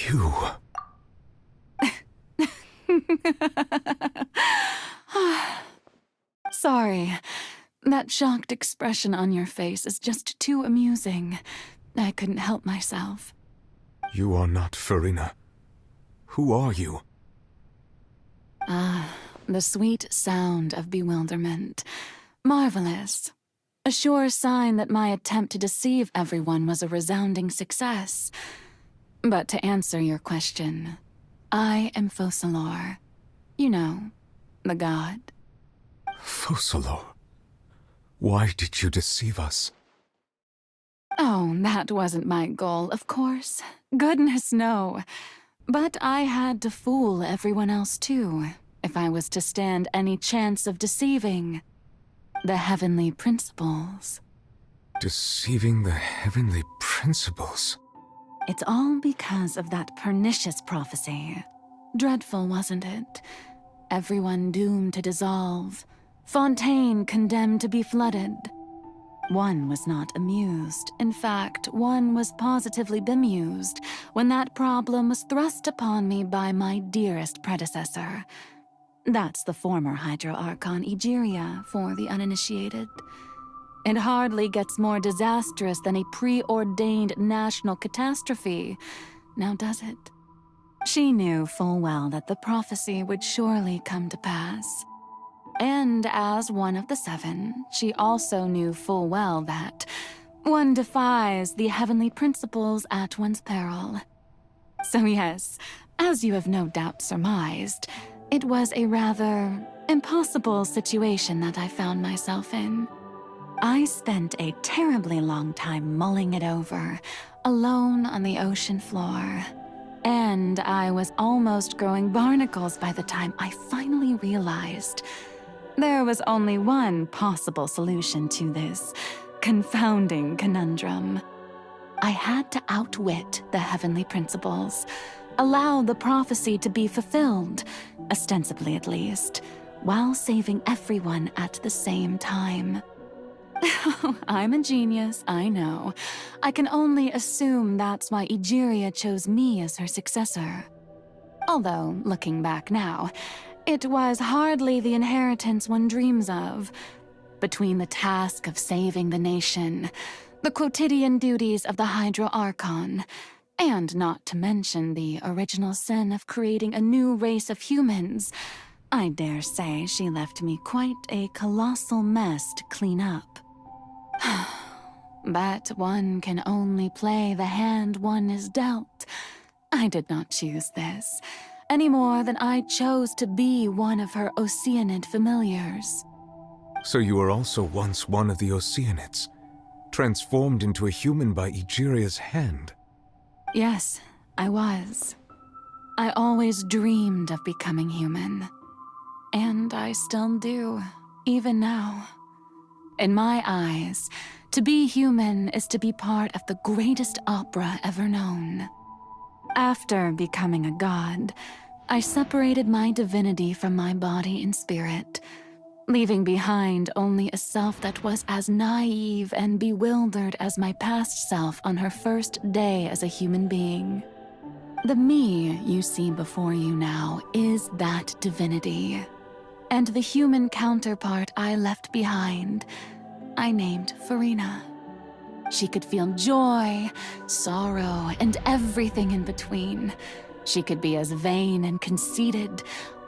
You... Sorry. That shocked expression on your face is just too amusing. I couldn't help myself. You are not Farina. Who are you? The sweet sound of bewilderment. Marvelous. A sure sign that my attempt to deceive everyone was a resounding success. But to answer your question, I am Focalor. You know, the god. Focalor? Why did you deceive us? Oh, that wasn't my goal, of course. Goodness, no. But I had to fool everyone else too, if I was to stand any chance of deceiving the heavenly principles. Deceiving the heavenly principles? It's all because of that pernicious prophecy. Dreadful, wasn't it? Everyone doomed to dissolve. Fontaine condemned to be flooded. One was not amused. In fact, one was positively bemused when that problem was thrust upon me by my dearest predecessor. That's the former Hydro Archon Egeria for the uninitiated. It hardly gets more disastrous than a preordained national catastrophe, now does it? She knew full well that the prophecy would surely come to pass. And as one of the seven, she also knew full well that one defies the heavenly principles at one's peril. So yes, as you have no doubt surmised, it was a rather impossible situation that I found myself in. I spent a terribly long time mulling it over, alone on the ocean floor. And I was almost growing barnacles by the time I finally realized there was only one possible solution to this confounding conundrum. I had to outwit the heavenly principles, allow the prophecy to be fulfilled, ostensibly at least, while saving everyone at the same time. I'm a genius, I know. I can only assume that's why Egeria chose me as her successor. Although, looking back now, it was hardly the inheritance one dreams of. Between the task of saving the nation, the quotidian duties of the Hydro Archon, and not to mention the original sin of creating a new race of humans, I dare say she left me quite a colossal mess to clean up. But one can only play the hand one is dealt. I did not choose this, any more than I chose to be one of her Oceanid familiars. So you were also once one of the Oceanids, transformed into a human by Egeria's hand? Yes, I was. I always dreamed of becoming human. And I still do, even now. In my eyes, to be human is to be part of the greatest opera ever known. After becoming a god, I separated my divinity from my body and spirit, leaving behind only a self that was as naive and bewildered as my past self on her first day as a human being. The me you see before you now is that divinity, and the human counterpart I left behind, I named Farina. She could feel joy, sorrow, and everything in between. She could be as vain and conceited,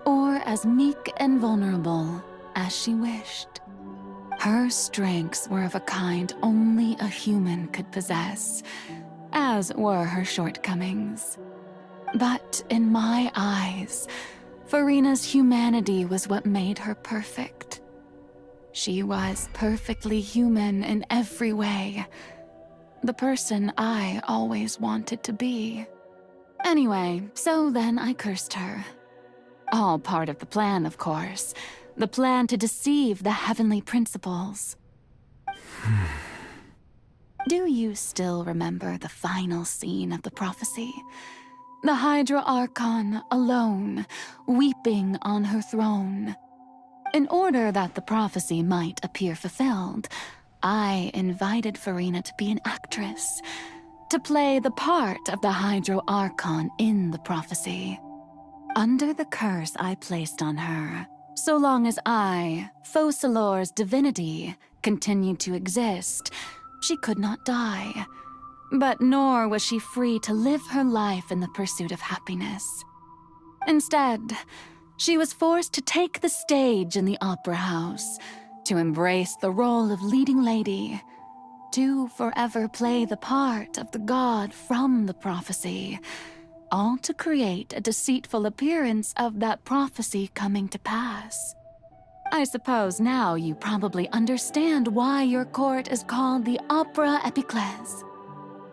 or as meek and vulnerable as she wished. Her strengths were of a kind only a human could possess, as were her shortcomings. But in my eyes, Farina's humanity was what made her perfect. She was perfectly human in every way. The person I always wanted to be. Anyway, so then I cursed her. All part of the plan, of course. The plan to deceive the heavenly principles. Do you still remember the final scene of the prophecy? The Hydra Archon alone, weeping on her throne. In order that the prophecy might appear fulfilled, I invited Farina to be an actress. to play the part of the Hydro Archon in the prophecy. Under the curse I placed on her, so long as I, Focalor's divinity, continued to exist, she could not die. But nor was she free to live her life in the pursuit of happiness. Instead, she was forced to take the stage in the opera house, to embrace the role of leading lady, to forever play the part of the god from the prophecy, all to create a deceitful appearance of that prophecy coming to pass. I suppose now you probably understand why your court is called the Opera Epiclese.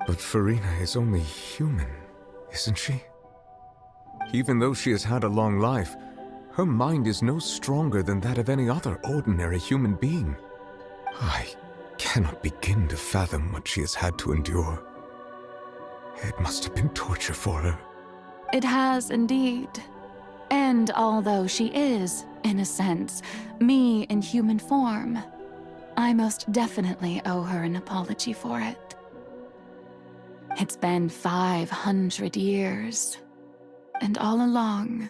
But Farina is only human, isn't she? Even though she has had a long life, her mind is no stronger than that of any other ordinary human being. I cannot begin to fathom what she has had to endure. It must have been torture for her. It has indeed. And although she is, in a sense, me in human form, I most definitely owe her an apology for it. It's been 500 years, and all along,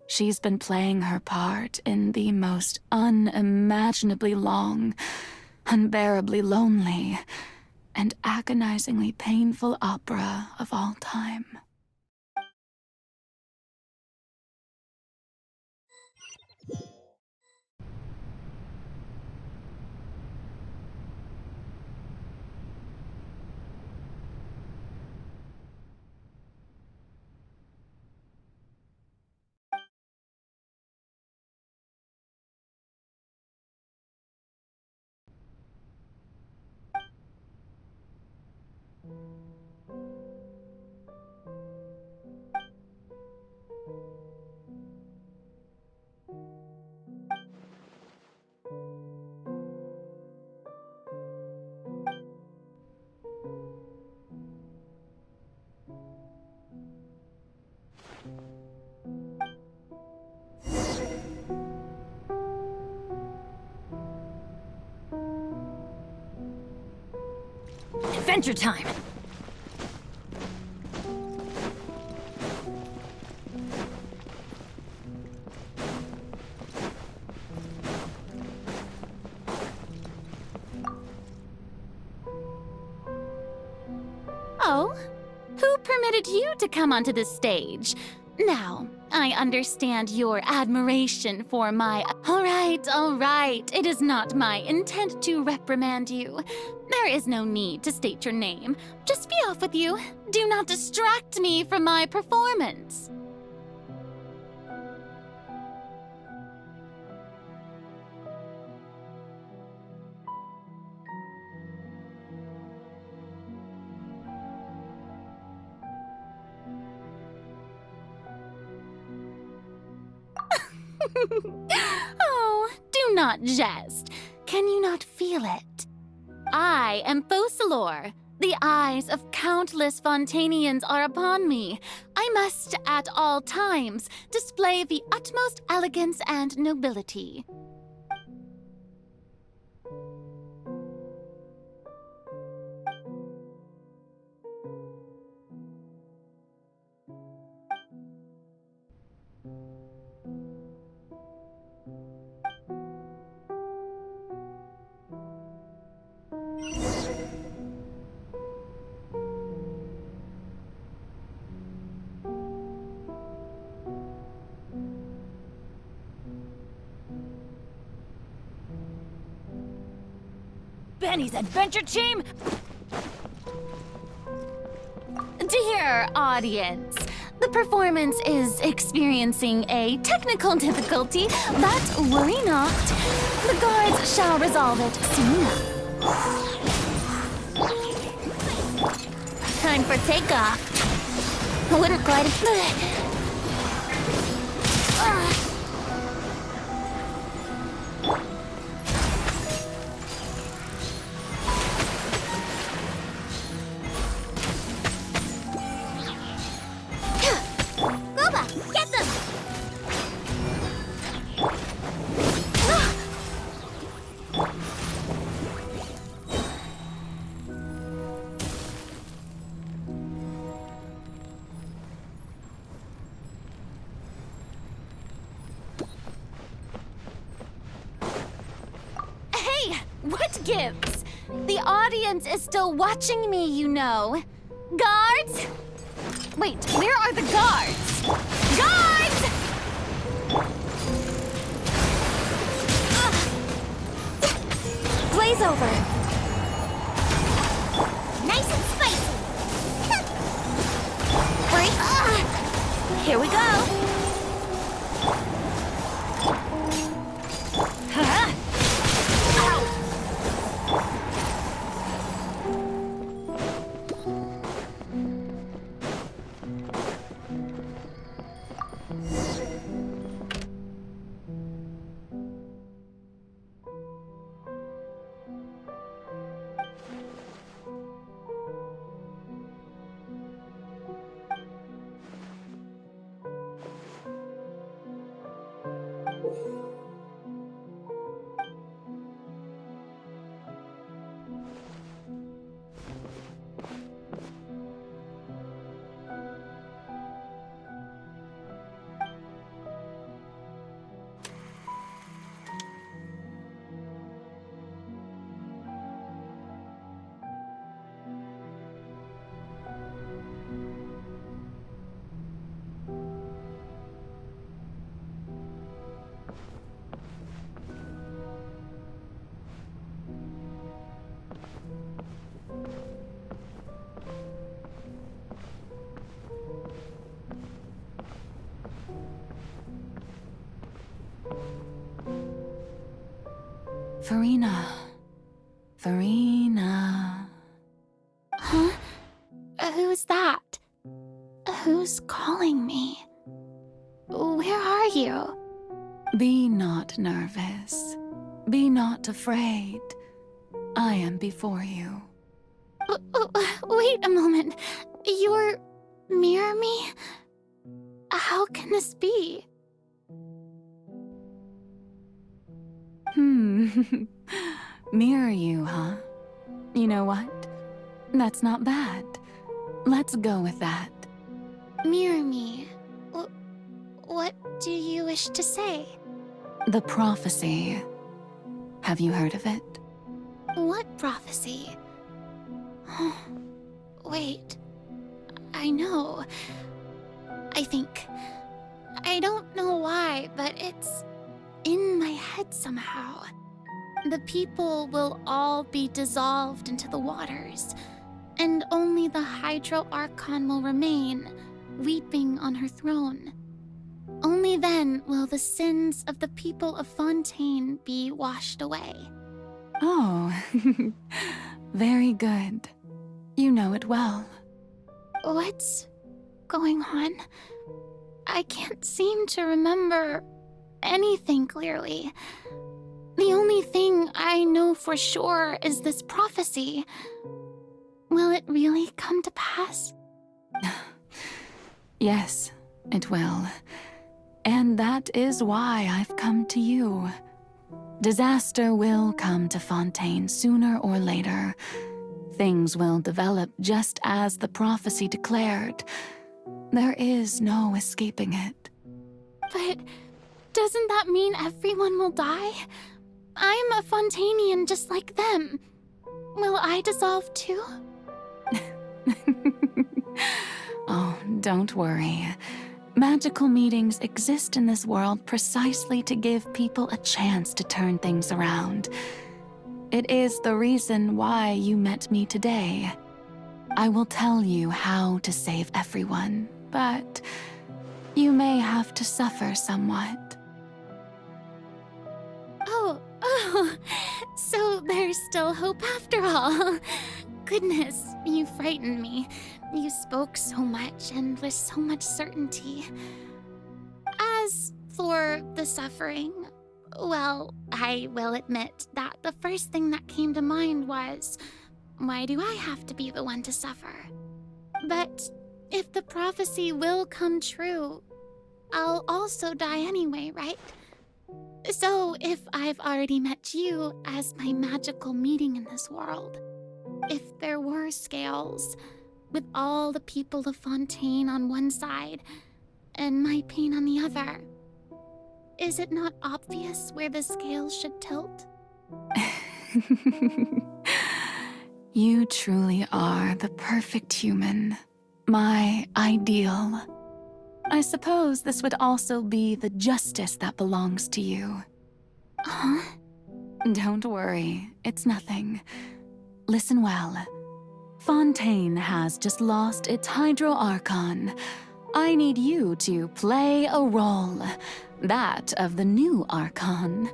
she's been playing her part in the most unimaginably long, unbearably lonely, and agonizingly painful opera of all time. Adventure time! Oh? Who permitted you to come onto the stage? Now, I understand your admiration for my... All right. It is not my intent to reprimand you. There is no need to state your name. Just be off with you. Do not distract me from my performance. Oh, do not jest. Can you not feel it? I am Focalor. The eyes of countless Fontanians are upon me. I must, at all times, display the utmost elegance and nobility. Benny's adventure team! Dear audience, the performance is experiencing a technical difficulty, but worry not. The guards shall resolve it soon enough. Time for takeoff. I wouldn't quite... Get them! What gives? The audience is still watching me, you know. Guards? Wait, where are the guards? Guards! Blaze over. Nice and spicy. Wait, here we go. Farina. Farina. Huh? Who's that? Who's calling me? Where are you? Be not nervous. Be not afraid. I am before you. Wait a moment. You're near me? How can this be? Mirror you, huh? You know what? That's not bad. Let's go with that. Mirror me? What do you wish to say? The prophecy. Have you heard of it? What prophecy? Wait. I know. I think. I don't know why, but it's in my head somehow. The people will all be dissolved into the waters, and only the Hydro Archon will remain, weeping on her throne. Only then will the sins of the people of Fontaine be washed away. Oh, very good. You know it well. What's going on? I can't seem to remember anything clearly. The only thing I know for sure is this prophecy. Will it really come to pass? Yes, it will. And that is why I've come to you. Disaster will come to Fontaine sooner or later. Things will develop just as the prophecy declared. There is no escaping it. But doesn't that mean everyone will die? I'm a Fontainian just like them. Will I dissolve too? Oh, don't worry. Magical meetings exist in this world precisely to give people a chance to turn things around. It is the reason why you met me today. I will tell you how to save everyone, but you may have to suffer somewhat. Oh, so there's still hope after all. Goodness, you frightened me. You spoke so much and with so much certainty. As for the suffering, well, I will admit that the first thing that came to mind was, why do I have to be the one to suffer? But if the prophecy will come true, I'll also die anyway, right? So if I've already met you as my magical meeting in this world, if there were scales, with all the people of Fontaine on one side and my pain on the other, is it not obvious where the scales should tilt? You truly are the perfect human, my ideal. I suppose this would also be the justice that belongs to you. Huh? Don't worry, it's nothing. Listen well. Fontaine has just lost its Hydro Archon. I need you to play a role, that of the new Archon.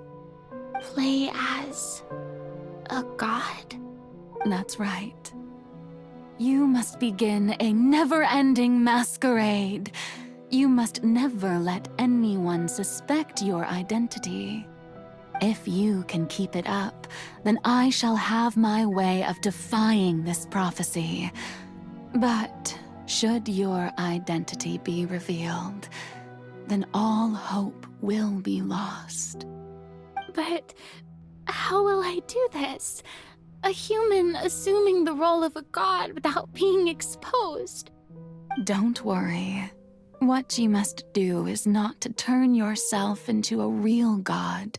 Play as a god? That's right. You must begin a never-ending masquerade. You must never let anyone suspect your identity. If you can keep it up, then I shall have my way of defying this prophecy. But should your identity be revealed, then all hope will be lost. But how will I do this? A human assuming the role of a god without being exposed. Don't worry. What you must do is not to turn yourself into a real god.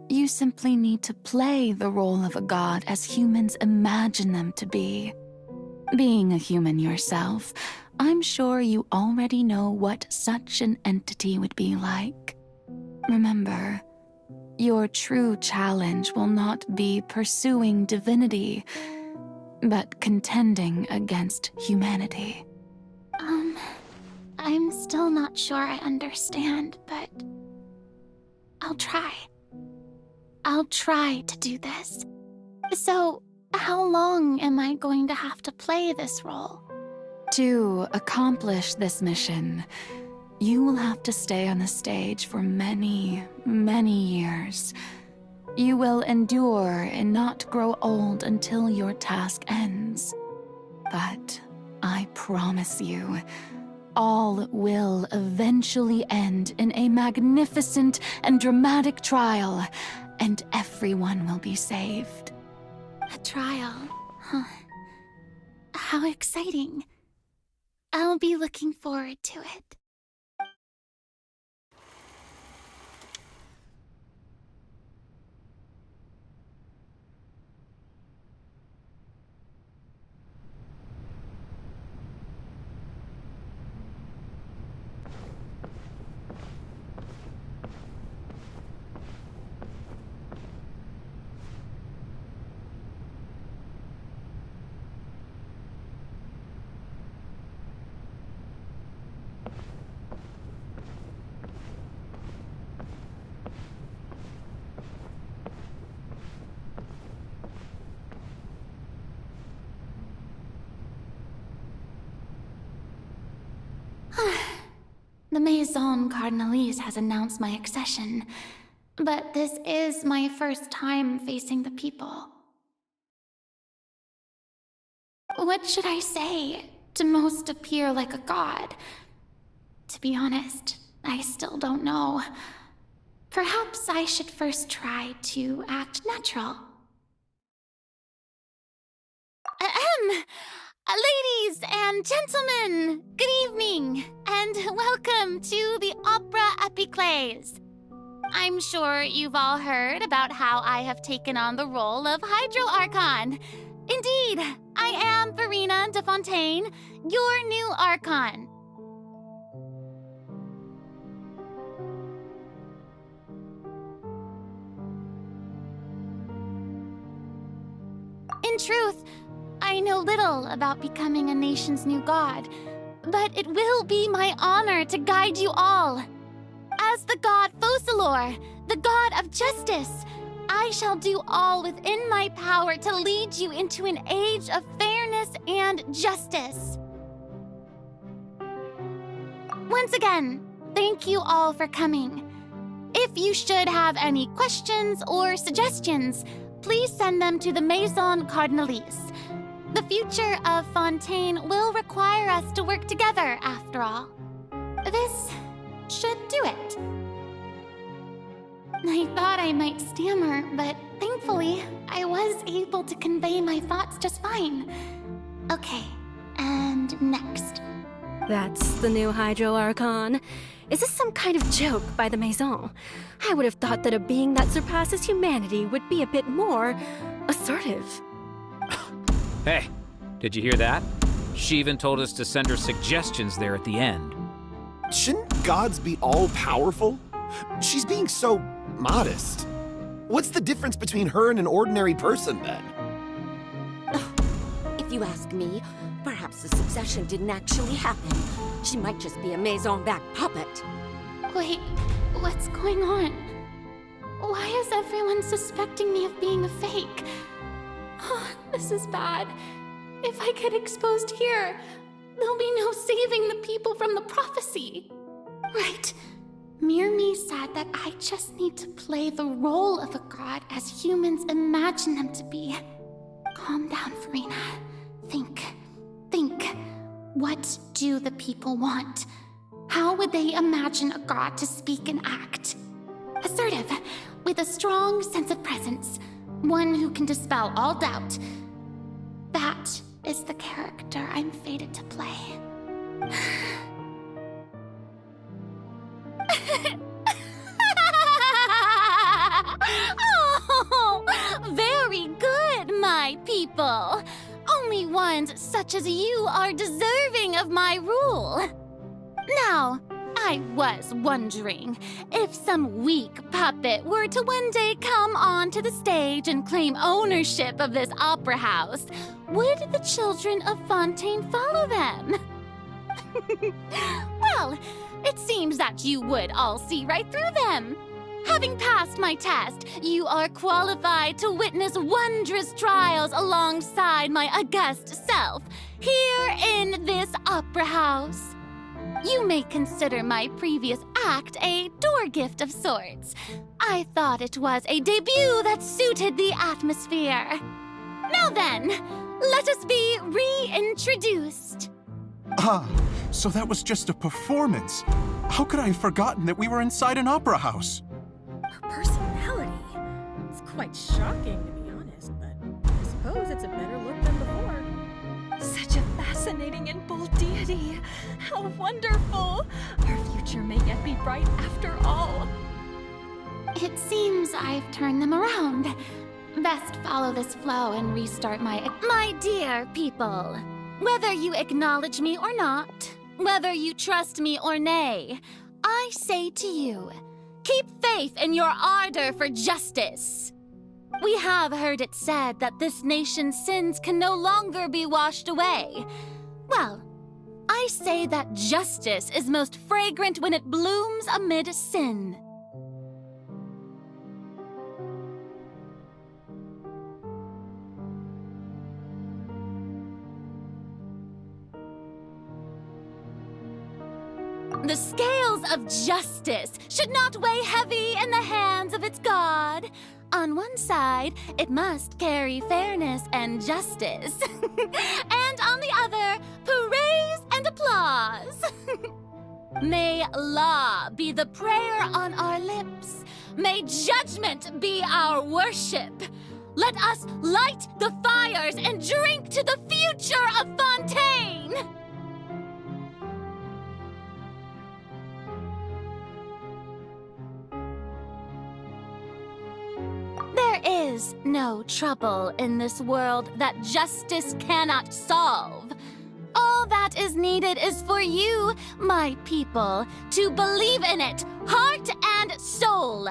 You simply need to play the role of a god as humans imagine them to be. Being a human yourself, I'm sure you already know what such an entity would be like. Remember, your true challenge will not be pursuing divinity, but contending against humanity. I'm still not sure I understand, but I'll try. I'll try to do this. So, how long am I going to have to play this role? To accomplish this mission, you will have to stay on the stage for many, many years. You will endure and not grow old until your task ends. But I promise you, all will eventually end in a magnificent and dramatic trial, and everyone will be saved. A trial, huh? How exciting. I'll be looking forward to it. The Maison Cardinalise has announced my accession, but this is my first time facing the people. What should I say to most appear like a god? To be honest, I still don't know. Perhaps I should first try to act natural. Ladies and gentlemen, good evening, and welcome to the Opera Epiclese. I'm sure you've all heard about how I have taken on the role of Hydro Archon. Indeed, I am Verena de Fontaine, your new Archon. In truth, I know little about becoming a nation's new god, but it will be my honor to guide you all. As the god Focalor, the god of justice, I shall do all within my power to lead you into an age of fairness and justice. Once again, thank you all for coming. If you should have any questions or suggestions, please send them to the Maison Cardinalise. The future of Fontaine will require us to work together, after all. This should do it. I thought I might stammer, but thankfully, I was able to convey my thoughts just fine. Okay, and next. That's the new Hydro Archon. Is this some kind of joke by the Maison? I would have thought that a being that surpasses humanity would be a bit more assertive. Hey, did you hear that? She even told us to send her suggestions there at the end. Shouldn't gods be all-powerful? She's being so modest. What's the difference between her and an ordinary person, then? If you ask me, perhaps the succession didn't actually happen. She might just be a Maison-back puppet. Wait, what's going on? Why is everyone suspecting me of being a fake? Oh, this is bad. If I get exposed here, there'll be no saving the people from the prophecy. Right. Mirmi said that I just need to play the role of a god as humans imagine them to be. Calm down, Farina. Think. What do the people want? How would they imagine a god to speak and act? Assertive, with a strong sense of presence. One who can dispel all doubt. That is the character I'm fated to play. Oh, very good, my people. Only ones such as you are deserving of my rule. Now, I was wondering if some weak puppet were to one day come onto the stage and claim ownership of this opera house, would the children of Fontaine follow them? Well, it seems that you would all see right through them. Having passed my test, you are qualified to witness wondrous trials alongside my august self, here in this opera house. You may consider my previous act a door gift of sorts. I thought it was a debut that suited the atmosphere. Now then, let us be reintroduced. Ah, so that was just a performance. How could I have forgotten that we were inside an opera house? Her personality. It's quite shocking, to be honest, but I suppose it's a better look than before. Such a fascinating and bold deity. How wonderful! Our future may yet be bright after all. It seems I've turned them around. Best follow this flow and restart my dear people. Whether you acknowledge me or not, whether you trust me or nay, I say to you, keep faith in your ardor for justice. We have heard it said that this nation's sins can no longer be washed away. Well, I say that justice is most fragrant when it blooms amid sin. The scales of justice should not weigh heavy in the hands of its God. On one side, it must carry fairness and justice. And on the other, praise and applause. May law be the prayer on our lips. May judgment be our worship. Let us light the fires and drink to the future of Fontaine. There is no trouble in this world that justice cannot solve. All that is needed is for you, my people, to believe in it, heart and soul.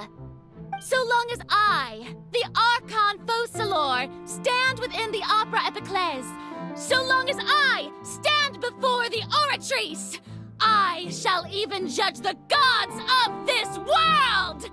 So long as I, the Archon Focalor, stand within the Opera Epiclese, so long as I stand before the Oratrice, I shall even judge the gods of this world!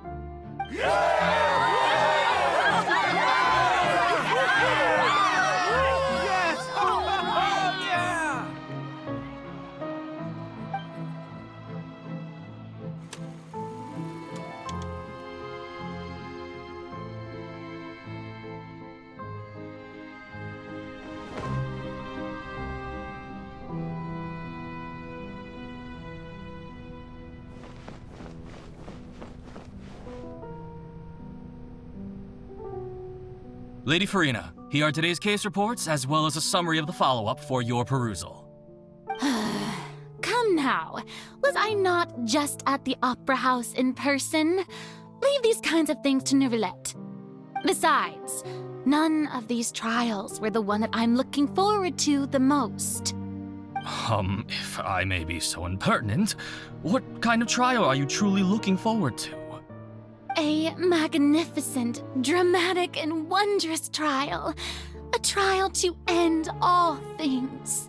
Lady Farina, here are today's case reports as well as a summary of the follow-up for your perusal. Come now. Was I not just at the Opera House in person? Leave these kinds of things to Neuvillette. Besides, none of these trials were the one that I'm looking forward to the most. If I may be so impertinent, what kind of trial are you truly looking forward to? A magnificent, dramatic, and wondrous trial. A trial to end all things.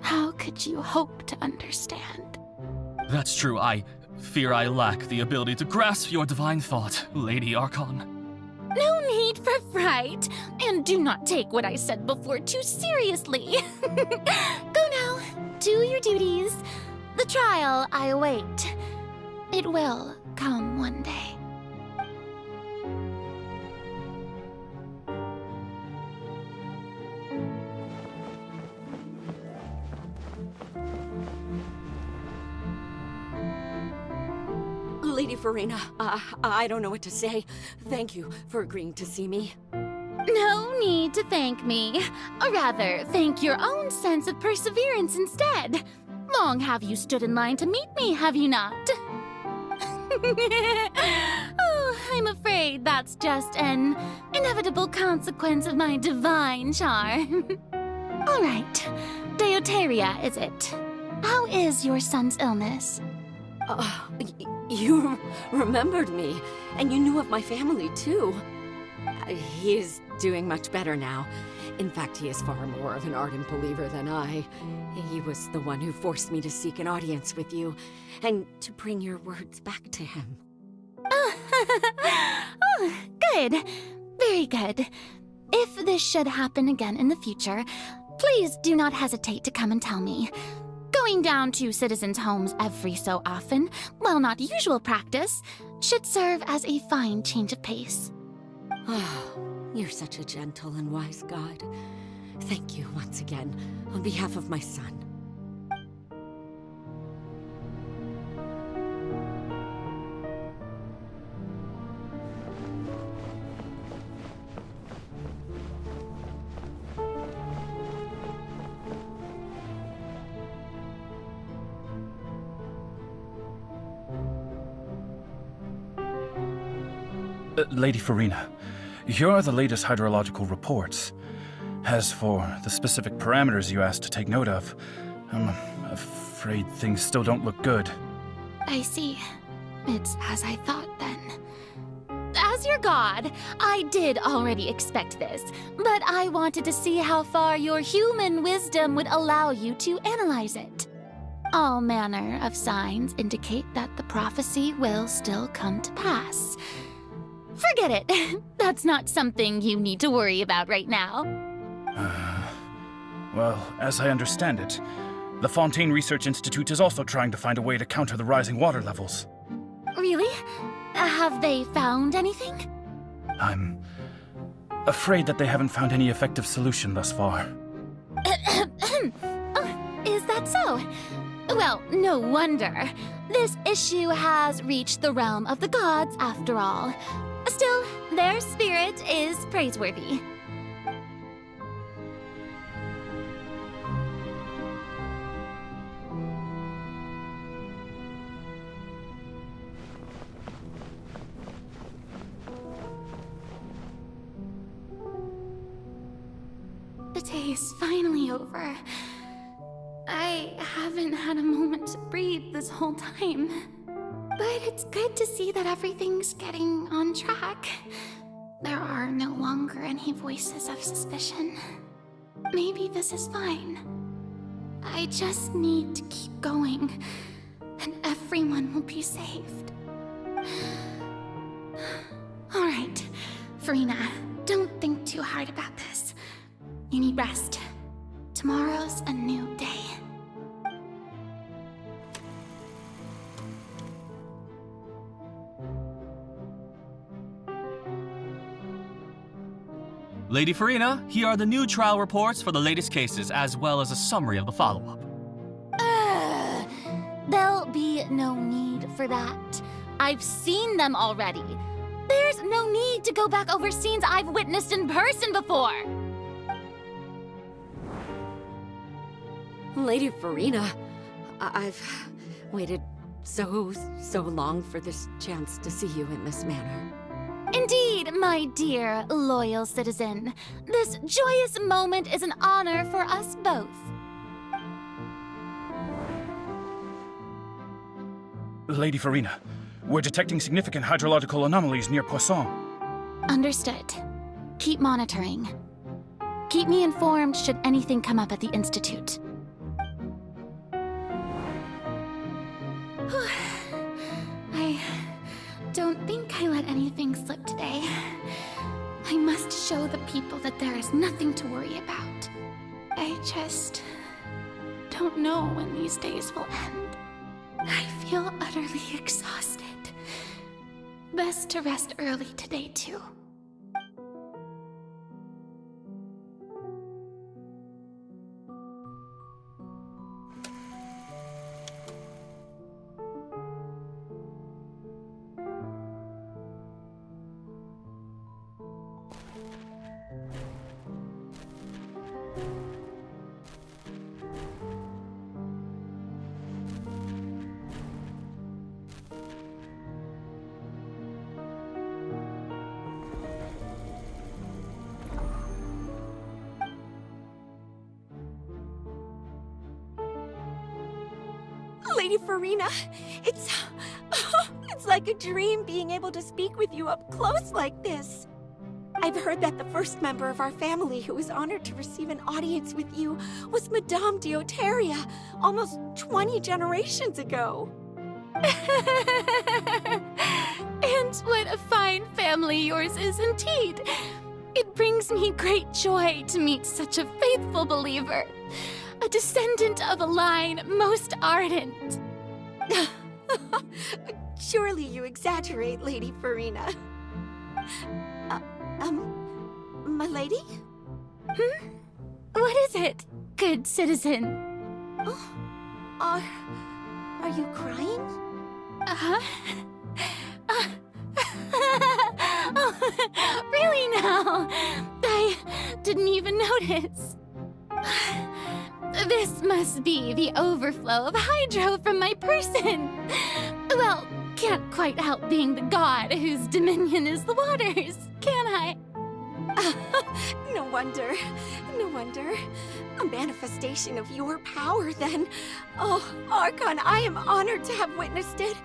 How could you hope to understand? That's true. I fear I lack the ability to grasp your divine thought, Lady Archon. No need for fright, and do not take what I said before too seriously. Go now, do your duties. The trial I await. It will come one day. Lady Farina, I don't know what to say. Thank you for agreeing to see me. No need to thank me. Or rather, thank your own sense of perseverance instead. Long have you stood in line to meet me, have you not? Oh, I'm afraid that's just an inevitable consequence of my divine charm. All right, Deoteria, is it? How is your son's illness? You remembered me, and you knew of my family, too. He is doing much better now. In fact, he is far more of an ardent believer than I. He was the one who forced me to seek an audience with you, and to bring your words back to him. Oh, good. Very good. If this should happen again in the future, please do not hesitate to come and tell me. Going down to citizens' homes every so often, while not usual practice, should serve as a fine change of pace. You're such a gentle and wise god. Thank you once again, on behalf of my son. Lady Farina, here are the latest hydrological reports. As for the specific parameters you asked to take note of, I'm afraid things still don't look good. I see. It's as I thought then. As your god, I did already expect this, but I wanted to see how far your human wisdom would allow you to analyze it. All manner of signs indicate that the prophecy will still come to pass. Forget it. That's not something you need to worry about right now. Well, as I understand it, the Fontaine Research Institute is also trying to find a way to counter the rising water levels. Really? Have they found anything? I'm afraid that they haven't found any effective solution thus far. Oh, is that so? Well, no wonder. This issue has reached the realm of the gods, after all. Still, their spirit is praiseworthy. The day is finally over. I haven't had a moment to breathe this whole time. But it's good to see that everything's getting on track. There are no longer any voices of suspicion. Maybe this is fine. I just need to keep going, and everyone will be saved. All right, Farina, don't think too hard about this. You need rest. Tomorrow's a new day. Lady Farina, here are the new trial reports for the latest cases, as well as a summary of the follow-up. There'll be no need for that. I've seen them already. There's no need to go back over scenes I've witnessed in person before. Lady Farina, I've waited so long for this chance to see you in this manner. Indeed, my dear, loyal citizen. This joyous moment is an honor for us both. Lady Farina, we're detecting significant hydrological anomalies near Poisson. Understood. Keep monitoring. Keep me informed should anything come up at the Institute. I don't think I let anything slip today. I must show the people that there is nothing to worry about. I just don't know when these days will end. I feel utterly exhausted. Best to rest early today, too. Lady Farina, it's like a dream being able to speak with you up close like this. I've heard that the first member of our family who was honored to receive an audience with you was Madame Deoteria, almost 20 generations ago. And what a fine family yours is indeed. It brings me great joy to meet such a faithful believer. A descendant of a line most ardent. Surely you exaggerate, Lady Farina. My lady? What is it, good citizen? Oh, are you crying? Oh, really now? I didn't even notice. This must be the overflow of hydro from my person. Well, can't quite help being the god whose dominion is the waters, can I? No wonder. No wonder. A manifestation of your power, then. Oh, Archon, I am honored to have witnessed it.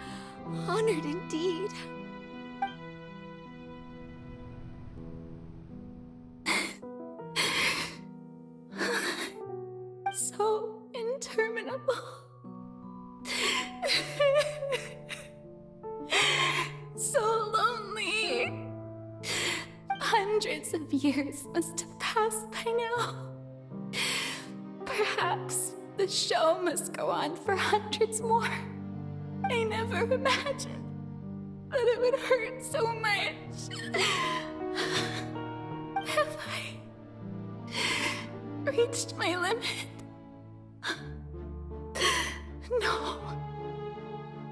Honored indeed. So interminable. So lonely. Hundreds of years must have passed by now. Perhaps the show must go on for hundreds more. I never imagined that it would hurt so much. Have I reached my limit? No.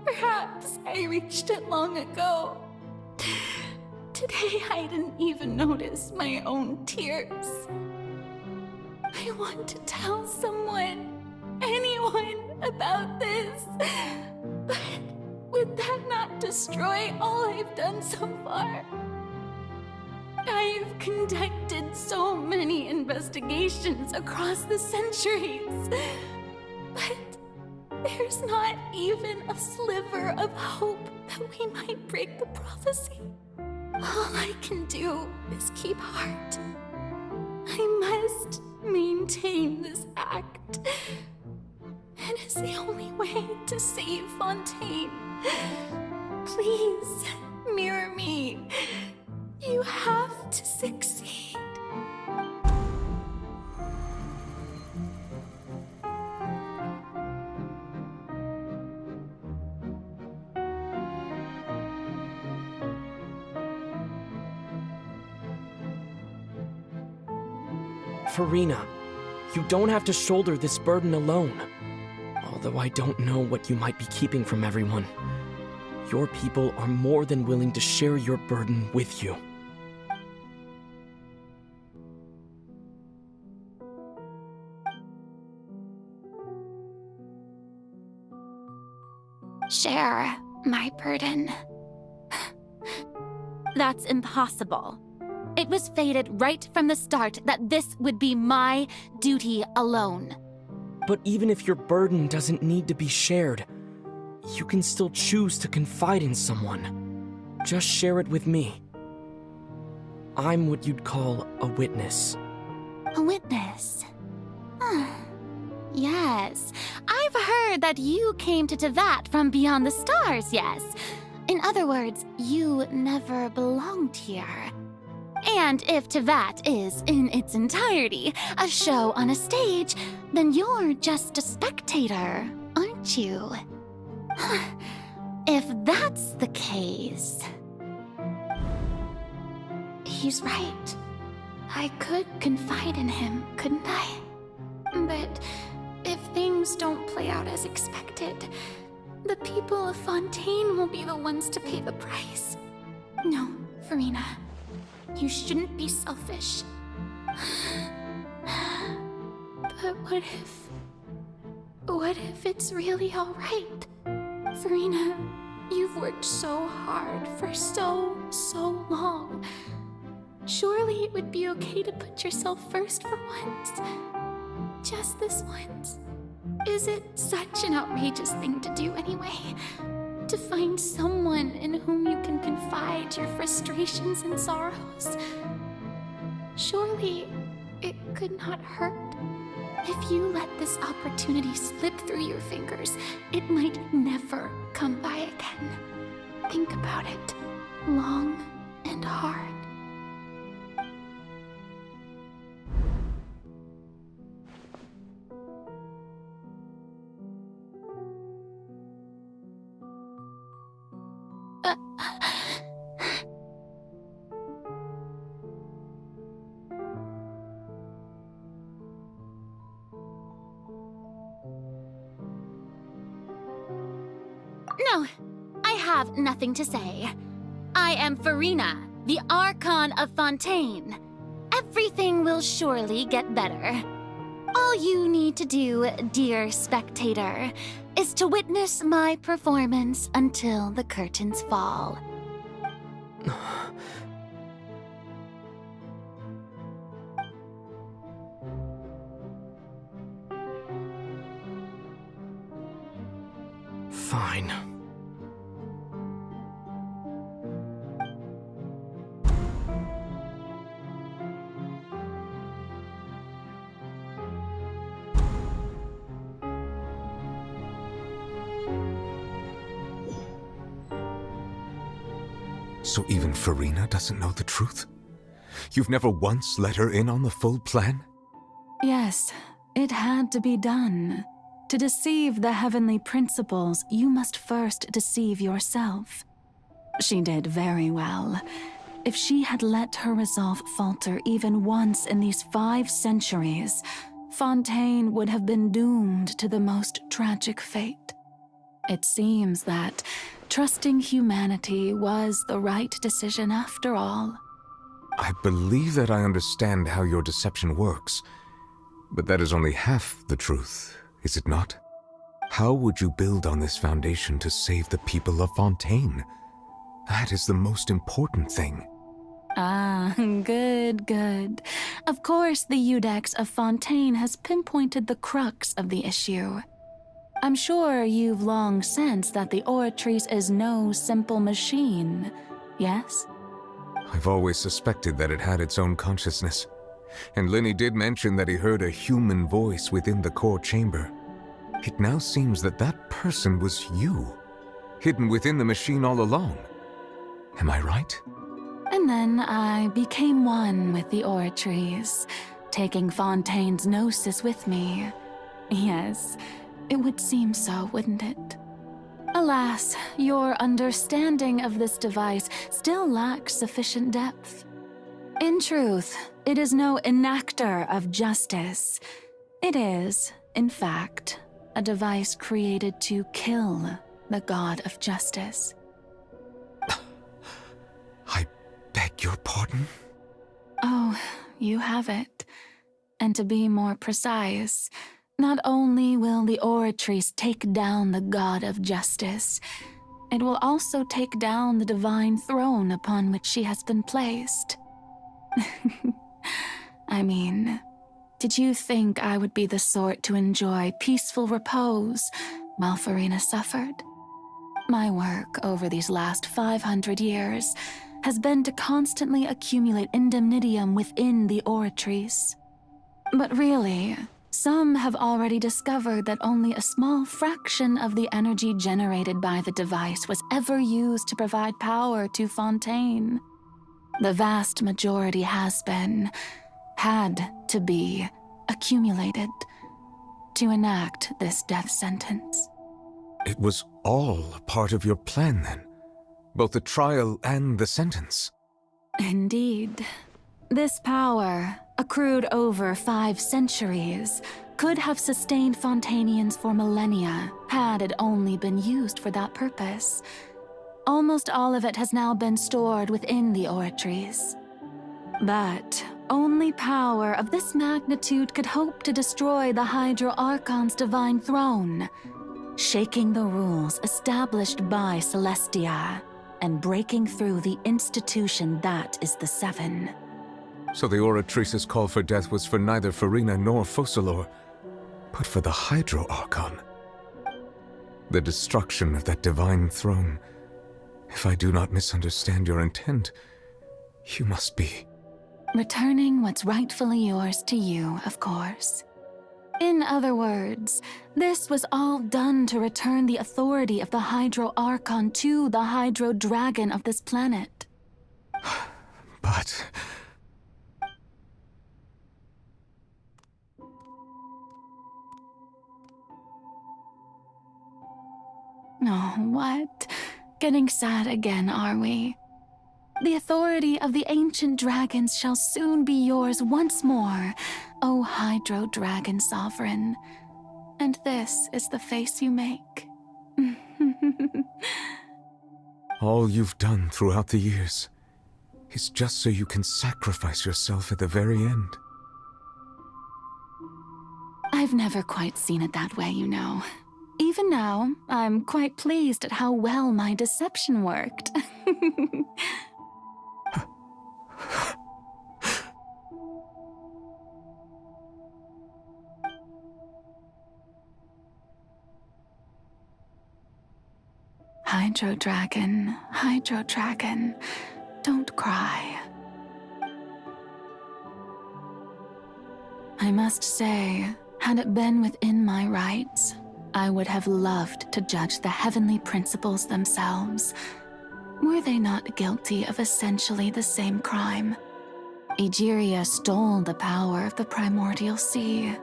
Perhaps I reached it long ago. Today I didn't even notice my own tears. I want to tell someone, anyone, about this. But would that not destroy all I've done so far? I've conducted so many investigations across the centuries. But there's not even a sliver of hope that we might break the prophecy. All I can do is keep heart. I must maintain this act. It is the only way to save Fontaine. Please, mirror me. You have to succeed. Farina, you don't have to shoulder this burden alone. Although I don't know what you might be keeping from everyone, your people are more than willing to share your burden with you. share my burden. That's impossible. It was fated right from the start that this would be my duty alone. But even if your burden doesn't need to be shared, you can still choose to confide in someone. Just share it with me. I'm what you'd call a witness. A witness? Yes, I've heard that you came to Tevat from beyond the stars, yes. In other words, you never belonged here. And if Tevat is, in its entirety, a show on a stage, then you're just a spectator, aren't you? If that's the case... He's right. I could confide in him, couldn't I? But if things don't play out as expected, the people of Fontaine will be the ones to pay the price. No, Farina. You shouldn't be selfish. But what if it's really all right? Farina, you've worked so hard for so long. Surely it would be okay to put yourself first for once. Just this once. Is it such an outrageous thing to do anyway? To find someone in whom you can confide your frustrations and sorrows? Surely it could not hurt. If you let this opportunity slip through your fingers, it might never come by again. Think about it long and hard. No, I have nothing to say. I am Farina, the Archon of Fontaine. Everything will surely get better. All you need to do, dear spectator, is to witness my performance until the curtains fall. Fine. So even Farina doesn't know the truth? You've never once let her in on the full plan? Yes, it had to be done. To deceive the heavenly principles, you must first deceive yourself. She did very well. If she had let her resolve falter even once in these 5 centuries, Fontaine would have been doomed to the most tragic fate. It seems that trusting humanity was the right decision after all. I believe that I understand how your deception works, but that is only half the truth, is it not? How would you build on this foundation to save the people of Fontaine? That is the most important thing. Ah, good. Of course, the Iudex of Fontaine has pinpointed the crux of the issue. I'm sure you've long sensed that the Oratrice is no simple machine, yes? I've always suspected that it had its own consciousness, and Lenny did mention that he heard a human voice within the core chamber. It now seems that that person was you, hidden within the machine all along. Am I right? And then I became one with the Oratrice, taking Fontaine's gnosis with me. Yes, it would seem so, wouldn't it? Alas, your understanding of this device still lacks sufficient depth. In truth, it is no enactor of justice. It is, in fact, a device created to kill the god of justice. I beg your pardon? Oh, you have it. And to be more precise, Not only will the Oratrice take down the god of justice, it will also take down the divine throne upon which she has been placed. I mean, did you think I would be the sort to enjoy peaceful repose while Farina suffered? My work over these last 500 years has been to constantly accumulate indemnitium within the Oratrice. But really, some have already discovered that only a small fraction of the energy generated by the device was ever used to provide power to Fontaine. The vast majority had to be, accumulated to enact this death sentence. It was all a part of your plan, then? Both the trial and the sentence? Indeed. This power, accrued over 5 centuries, could have sustained Fontainians for millennia had it only been used for that purpose. Almost all of it has now been stored within the Oratrice. But only power of this magnitude could hope to destroy the Hydro Archon's divine throne, shaking the rules established by Celestia and breaking through the institution that is the Seven. So the Oratrice's call for death was for neither Farina nor Focalor, but for the Hydro Archon. The destruction of that divine throne. If I do not misunderstand your intent, you must be... returning what's rightfully yours to you, of course. In other words, this was all done to return the authority of the Hydro Archon to the Hydro Dragon of this planet. But... Oh, what? Getting sad again, are we? The authority of the ancient dragons shall soon be yours once more, O Hydro Dragon Sovereign. And this is the face you make. all you've done throughout the years is just so you can sacrifice yourself at the very end. I've never quite seen it that way, you know. Even now, I'm quite pleased at how well my deception worked. Hydro Dragon, don't cry. I must say, had it been within my rights, I would have loved to judge the heavenly principles themselves. Were they not guilty of essentially the same crime? Egeria stole the power of the primordial sea,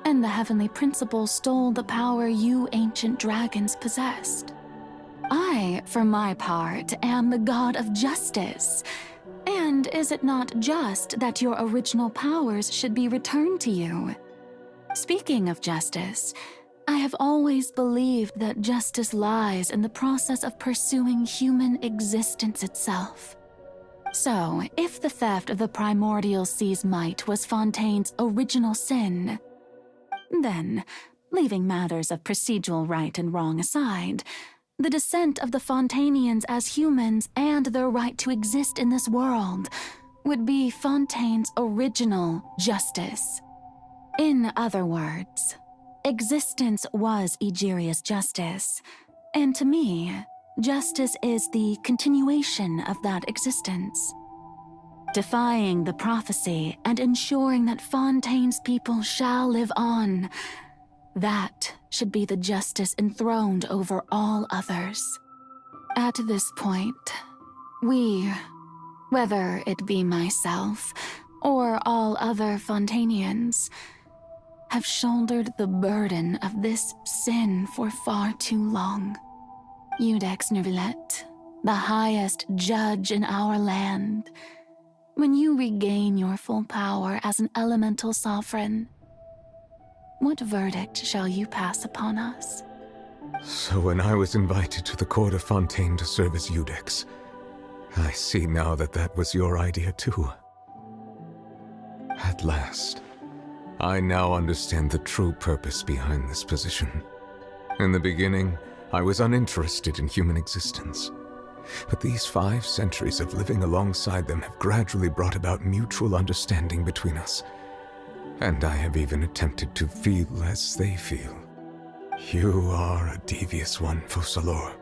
and the heavenly principles stole the power you ancient dragons possessed. I, for my part, am the god of justice. And is it not just that your original powers should be returned to you? Speaking of justice, I have always believed that justice lies in the process of pursuing human existence itself. So, if the theft of the primordial sea's might was Fontaine's original sin, then, leaving matters of procedural right and wrong aside, the descent of the Fontainians as humans and their right to exist in this world would be Fontaine's original justice. In other words, existence was Egeria's justice, and to me, justice is the continuation of that existence. Defying the prophecy and ensuring that Fontaine's people shall live on, that should be the justice enthroned over all others. At this point, we, whether it be myself or all other Fontainians, have shouldered the burden of this sin for far too long. Iudex Nervillet, the highest judge in our land, when you regain your full power as an elemental sovereign, what verdict shall you pass upon us? So when I was invited to the court of Fontaine to serve as Iudex, I see now that that was your idea too. At last, I now understand the true purpose behind this position. In the beginning, I was uninterested in human existence. But these 5 centuries of living alongside them have gradually brought about mutual understanding between us. And I have even attempted to feel as they feel. You are a devious one, Focalor.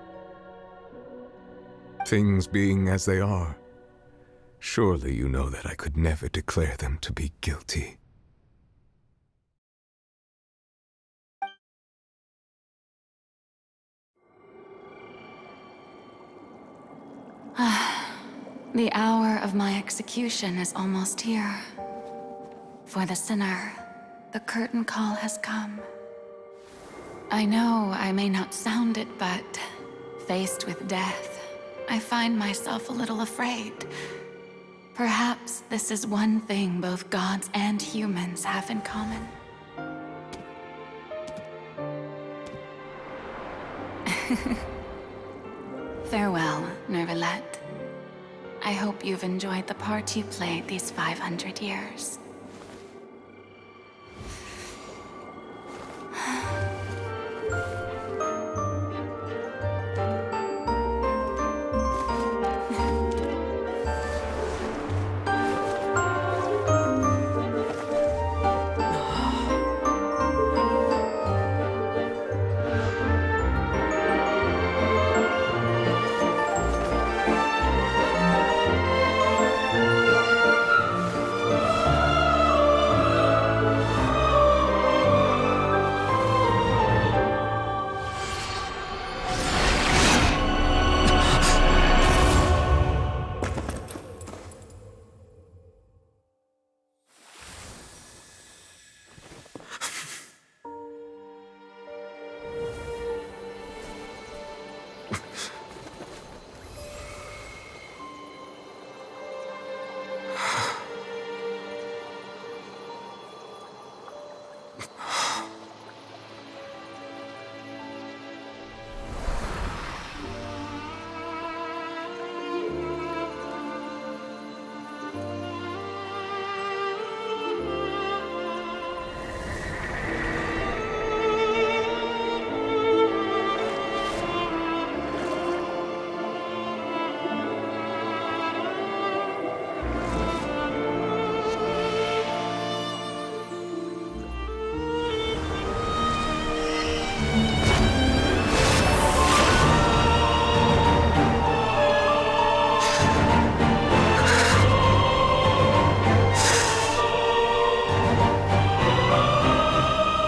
Things being as they are, surely you know that I could never declare them to be guilty. The hour of my execution is almost here. For the sinner, the curtain call has come. I know I may not sound it, but faced with death, I find myself a little afraid. Perhaps this is one thing both gods and humans have in common. Farewell, Nervalette. I hope you've enjoyed the part you played these 500 years.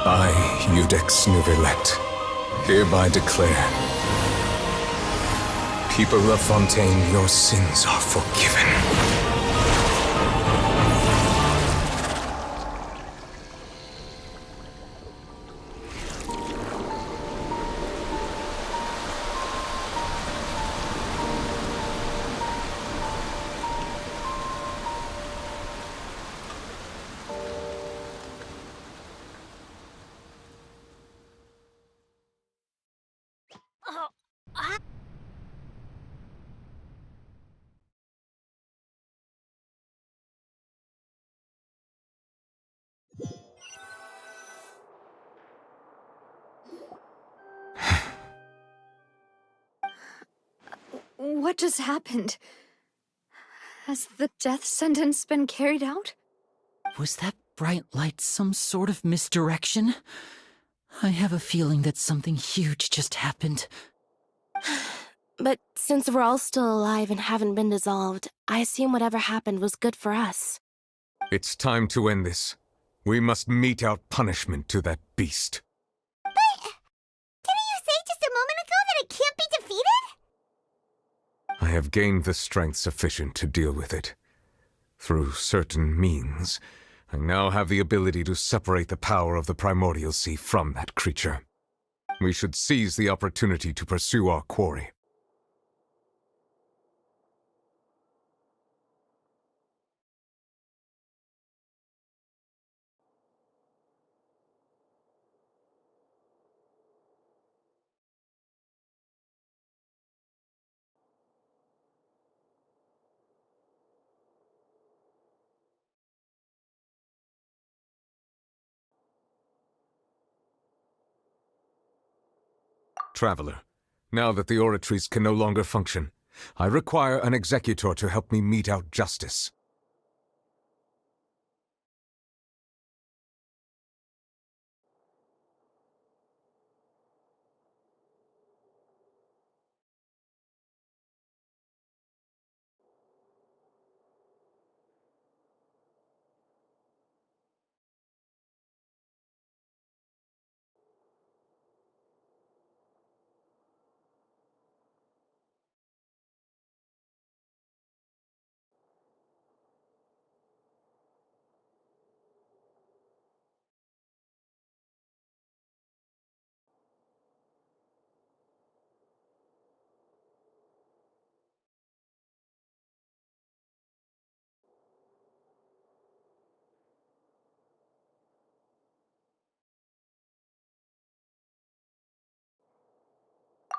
I, Iudex Nervalette, hereby declare, people of Fontaine, your sins are forgiven. What just happened? Has the death sentence been carried out? Was that bright light some sort of misdirection? I have a feeling that something huge just happened. But since we're all still alive and haven't been dissolved, I assume whatever happened was good for us. It's time to end this. We must mete out punishment to that beast. Didn't you say just a moment ago that it can't be defeated? I have gained the strength sufficient to deal with it. Through certain means, I now have the ability to separate the power of the Primordial Sea from that creature. We should seize the opportunity to pursue our quarry. Traveler, now that the oratories can no longer function, I require an executor to help me mete out justice.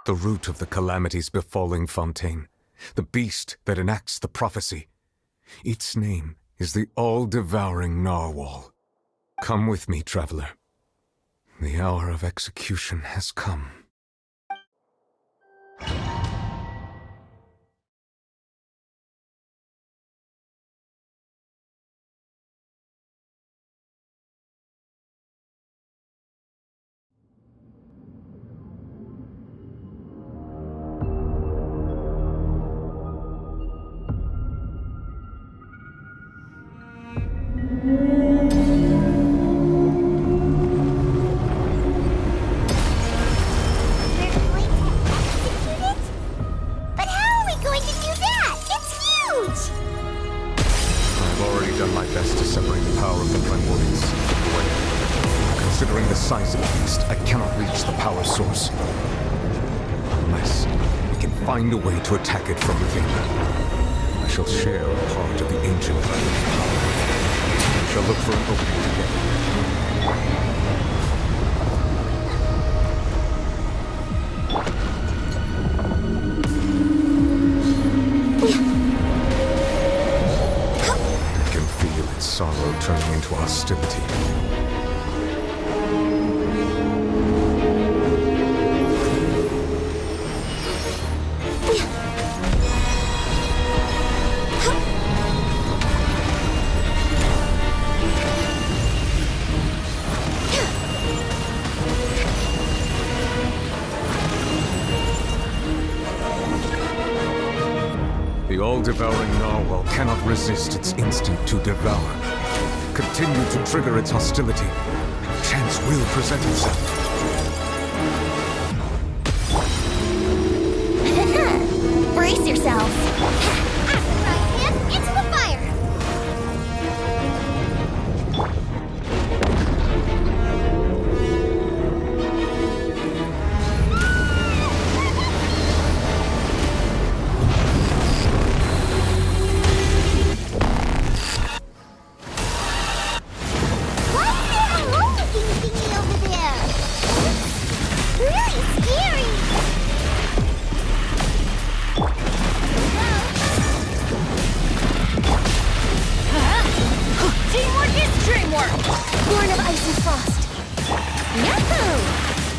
The root of the calamities befalling Fontaine, the beast that enacts the prophecy. Its name is the all-devouring narwhal. Come with me, traveler. The hour of execution has come. Considering the size of the beast, I cannot reach the power source. Unless we can find a way to attack it from within. I shall share a part of the ancient dragon's power. We shall look for an opening together. I can feel its sorrow turning into hostility. The all-devouring narwhal cannot resist its instinct to devour. Continue to trigger its hostility. Chance will present itself. Brace yourselves. Into the fire.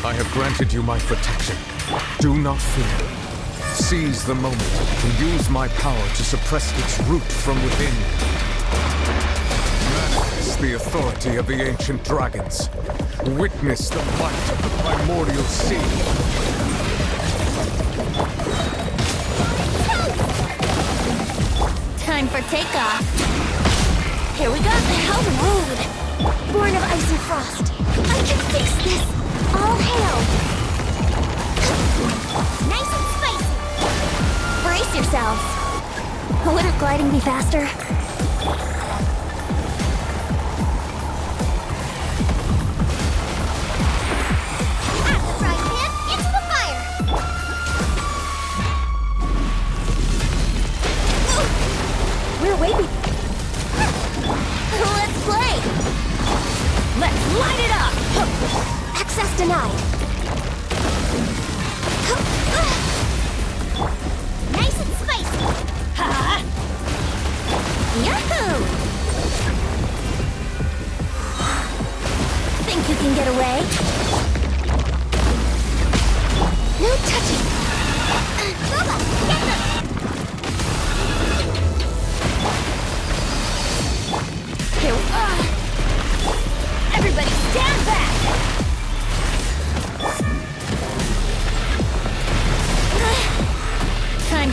I have granted you my protection. Do not fear. Seize the moment and use my power to suppress its root from within. Manifest the authority of the ancient dragons. Witness the might of the primordial sea. Time for takeoff. Here we go. How rude. Born of ice and frost. I can fix this. All hail. Nice and spicy. Brace yourselves. Wouldn't gliding be faster? At the frying pan, into the fire. We're waiting. Let's play. Let's light it up. Access denied. Nice and spicy. Ha! Yahoo!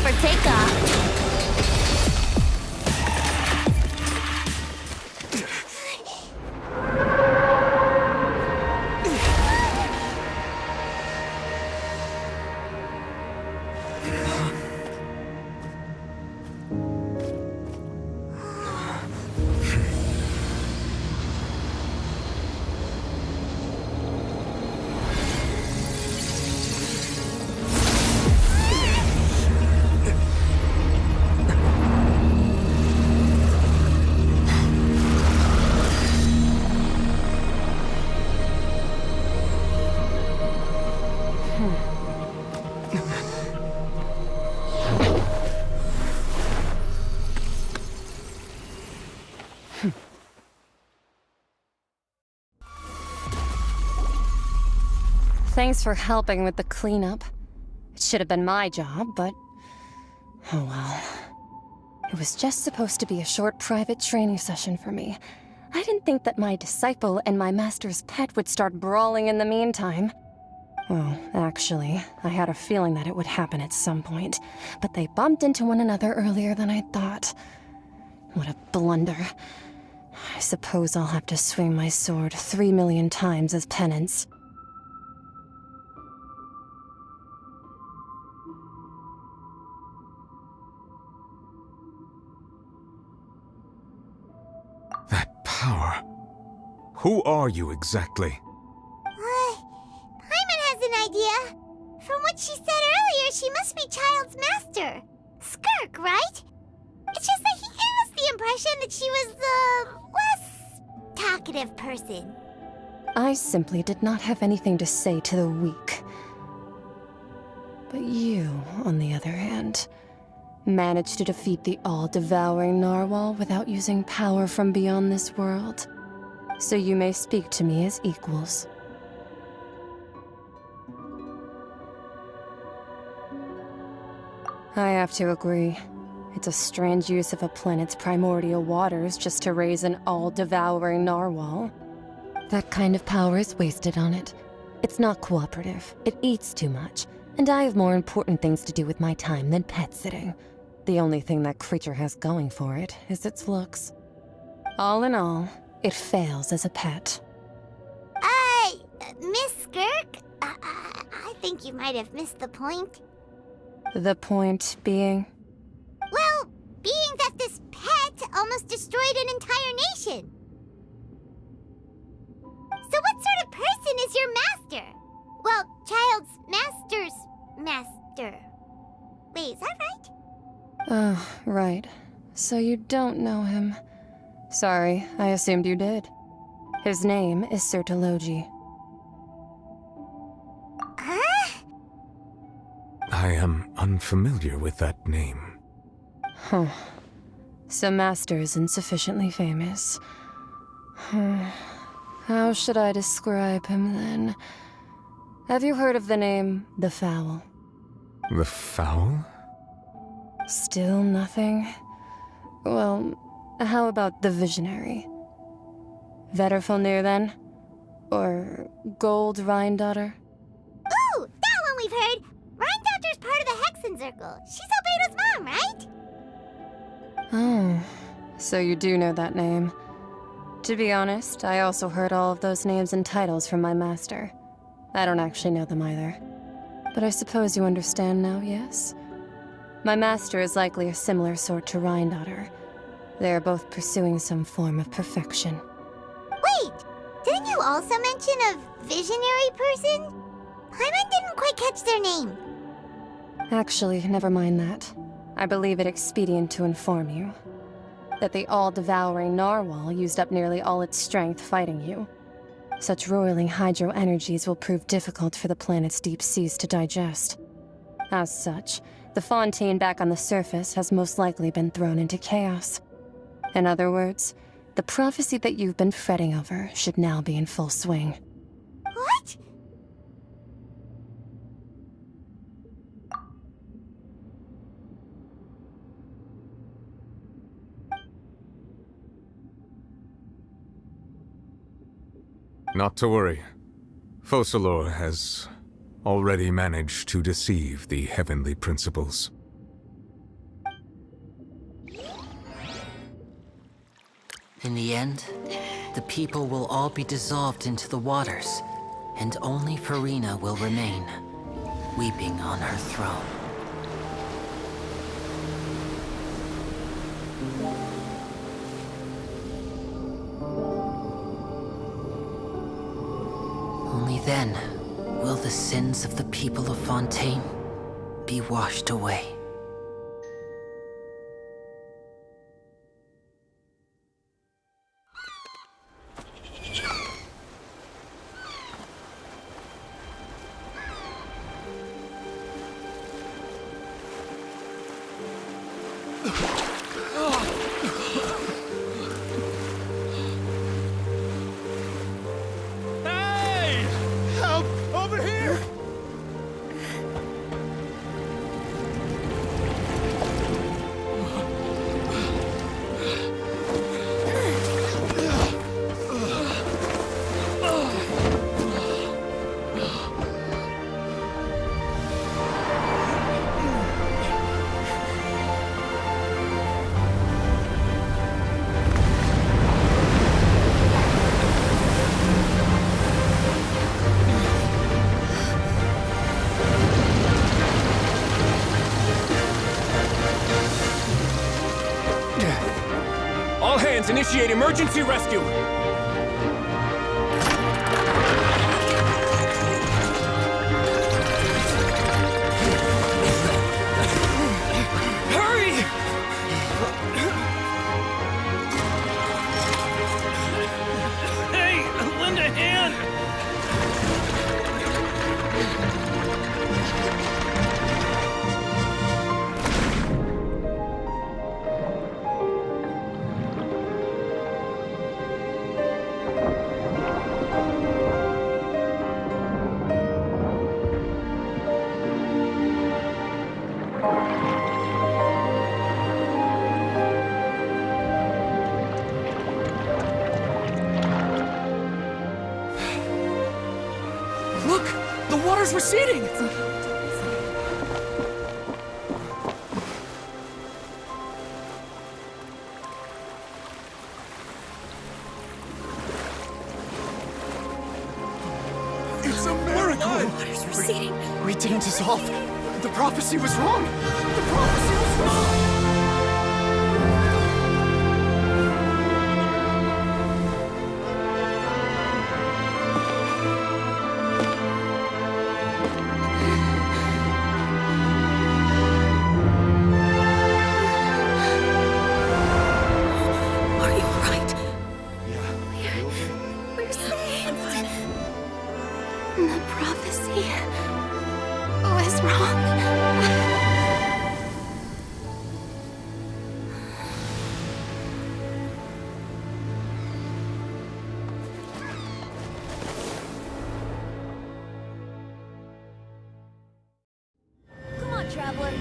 for takeoff. Thanks for helping with the cleanup. It should have been my job, but... oh well. It was just supposed to be a short private training session for me. I didn't think that my disciple and my master's pet would start brawling in the meantime. Well, actually, I had a feeling that it would happen at some point, but they bumped into one another earlier than I thought. What a blunder. I suppose I'll have to swing my sword 3 million times as penance. That power. Who are you exactly? Paimon has an idea. From what she said earlier, she must be Child's master. Skirk, right? It's just that he gave us the impression that she was the less talkative person. I simply did not have anything to say to the weak. But you, on the other hand, managed to defeat the all-devouring narwhal without using power from beyond this world. So you may speak to me as equals. I have to agree. It's a strange use of a planet's primordial waters just to raise an all-devouring narwhal. That kind of power is wasted on it. It's not cooperative. It eats too much. And I have more important things to do with my time than pet sitting. The only thing that creature has going for it is its looks. All in all, it fails as a pet. Miss Skirk? I think you might have missed the point. The point being? Well, being that this pet almost destroyed an entire nation. So what sort of person is your master? Well, Child's master's master. Wait, is that right? Oh, right. So you don't know him. Sorry, I assumed you did. His name is Sertologi. Huh? I am unfamiliar with that name. Huh. So Master isn't sufficiently famous. How should I describe him then? Have you heard of the name The Fowl? The Fowl? Still nothing? Well, how about the Visionary? Vetterfulnir then? Or Gold Rhindaughter? Ooh, that one we've heard! Rhindaughter's part of the Hexen Circle. She's Albedo's mom, right? Oh, so you do know that name. To be honest, I also heard all of those names and titles from my master. I don't actually know them either. But I suppose you understand now, yes? My master is likely a similar sort to Rhindaughter. They are both pursuing some form of perfection. Wait! Didn't you also mention a visionary person? Paimon didn't quite catch their name. Actually, never mind that. I believe it expedient to inform you that the all-devouring narwhal used up nearly all its strength fighting you. Such roiling hydro energies will prove difficult for the planet's deep seas to digest. As such, the fontaine back on the surface has most likely been thrown into chaos. In other words, the prophecy that you've been fretting over should now be in full swing. What? Not to worry. Focalor has already managed to deceive the heavenly principles. In the end, the people will all be dissolved into the waters, and only Farina will remain, weeping on her throne. Only then will the sins of the people of Fontaine be washed away. Help! Over here! All hands, initiate emergency rescue! Hurry! Hey, lend a hand! Look! The water's receding! It's a miracle! The water's receding. We didn't dissolve. The prophecy was wrong. The prophecy was wrong. Are you alright? Yeah. We're saved. The prophecy was wrong. Come on, traveler.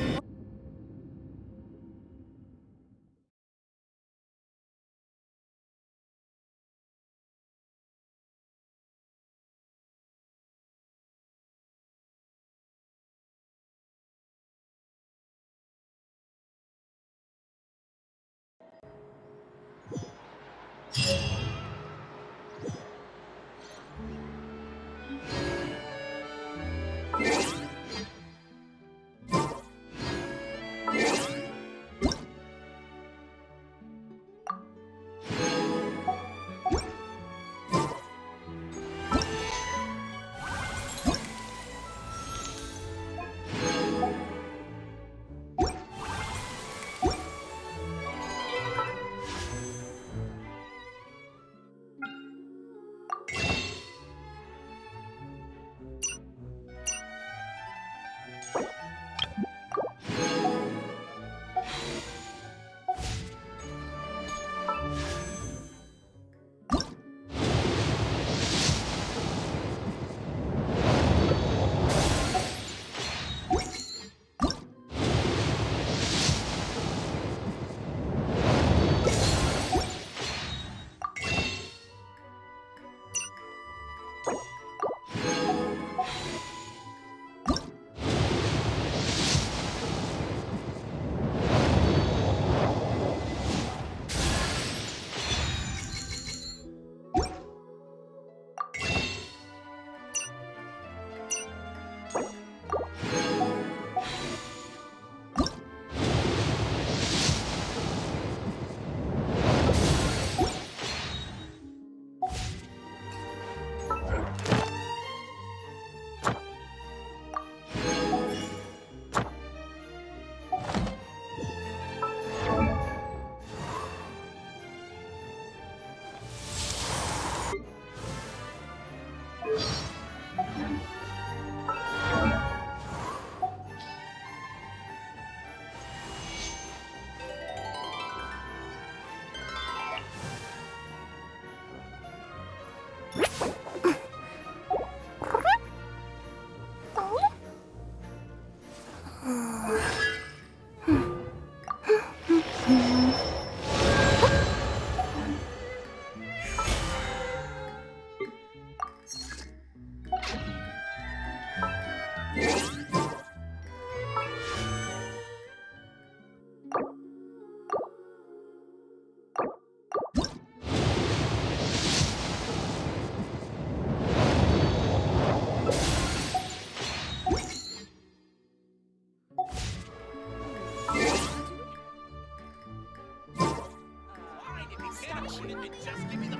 phone and just give me the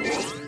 phone.